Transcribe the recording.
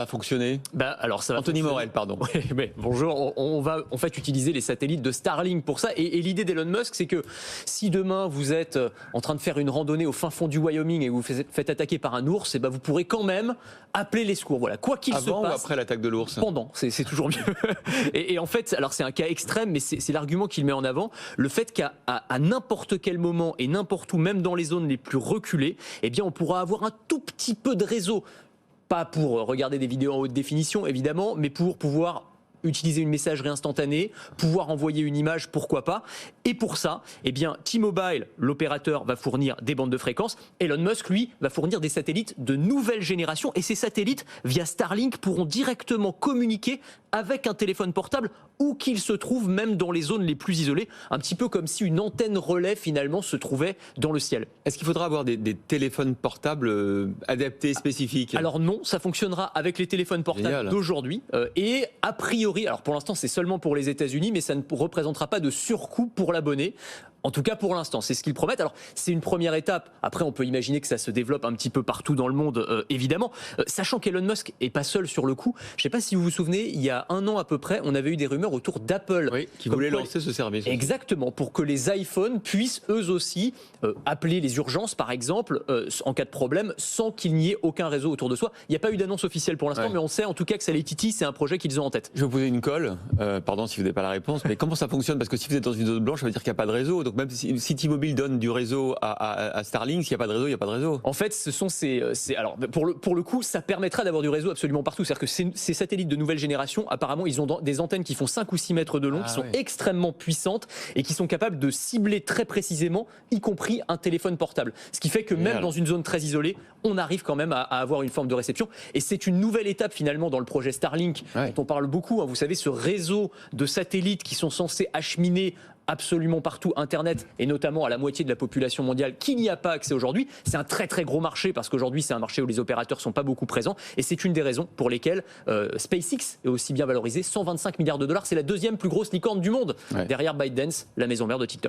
a fonctionné? Alors ça va Anthony fonctionner. Morel, pardon. Oui, mais bonjour, on va en fait utiliser les satellites de Starlink pour ça. Et l'idée d'Elon Musk, c'est que si demain vous êtes en train de faire une randonnée au fin fond du Wyoming et vous vous faites attaquer par un ours, vous pourrez quand même appeler les secours. Voilà, quoi qu'il se passe. Avant ou après l'attaque de l'ours? Pendant, c'est toujours mieux. Et en fait, alors c'est un cas extrême, mais c'est l'argument qu'il met en avant, le fait qu'à n'importe quel moment et n'importe où, même dans les zones les plus reculées, eh bien on pourra avoir un tout petit peu de réseau. Pas pour regarder des vidéos en haute définition, évidemment, mais pour pouvoir utiliser une messagerie instantanée, pouvoir envoyer une image, pourquoi pas. Et pour ça, eh bien, T-Mobile, l'opérateur, va fournir des bandes de fréquences. Elon Musk, lui, va fournir des satellites de nouvelle génération. Et ces satellites, via Starlink, pourront directement communiquer avec un téléphone portable où qu'il se trouve, même dans les zones les plus isolées. Un petit peu comme si une antenne relais, finalement, se trouvait dans le ciel. Est-ce qu'il faudra avoir des téléphones portables adaptés, spécifiques? Alors non, ça fonctionnera avec les téléphones portables d'aujourd'hui. Et a priori, alors pour l'instant c'est seulement pour les États-Unis, mais ça ne représentera pas de surcoût pour l'abonné. En tout cas pour l'instant, c'est ce qu'ils promettent. Alors c'est une première étape. Après on peut imaginer que ça se développe un petit peu partout dans le monde, évidemment. Sachant qu'Elon Musk est pas seul sur le coup. Je ne sais pas si vous vous souvenez, il y a un an à peu près, on avait eu des rumeurs autour d'Apple. Oui, qui voulait lancer ce service. Exactement, pour que les iPhones puissent eux aussi appeler les urgences par exemple, en cas de problème, sans qu'il n'y ait aucun réseau autour de soi. Il n'y a pas eu d'annonce officielle pour l'instant, mais on sait en tout cas que ça les titille, c'est un projet qu'ils ont en tête. Je vais vous poser une colle, pardon si vous n'avez pas la réponse, mais comment ça fonctionne? Parce que si vous êtes dans une zone blanche, ça veut dire qu'il n'y a pas de réseau. Donc même si T-Mobile donne du réseau à Starlink, s'il n'y a pas de réseau, il n'y a pas de réseau. En fait, ce sont alors pour le coup, ça permettra d'avoir du réseau absolument partout. C'est-à-dire que ces satellites de nouvelle génération, apparemment, ils ont des antennes qui font 5 ou 6 mètres de long, qui sont extrêmement puissantes et qui sont capables de cibler très précisément, y compris un téléphone portable. Ce qui fait que même dans une zone très isolée, on arrive quand même à avoir une forme de réception. Et c'est une nouvelle étape finalement dans le projet Starlink, dont on parle beaucoup. Vous savez, ce réseau de satellites qui sont censés acheminer absolument partout Internet, et notamment à la moitié de la population mondiale qui n'y a pas accès aujourd'hui. C'est un très très gros marché parce qu'aujourd'hui c'est un marché où les opérateurs ne sont pas beaucoup présents, et c'est une des raisons pour lesquelles SpaceX est aussi bien valorisé, 125 milliards de dollars. C'est la deuxième plus grosse licorne du monde, derrière ByteDance, la maison mère de TikTok.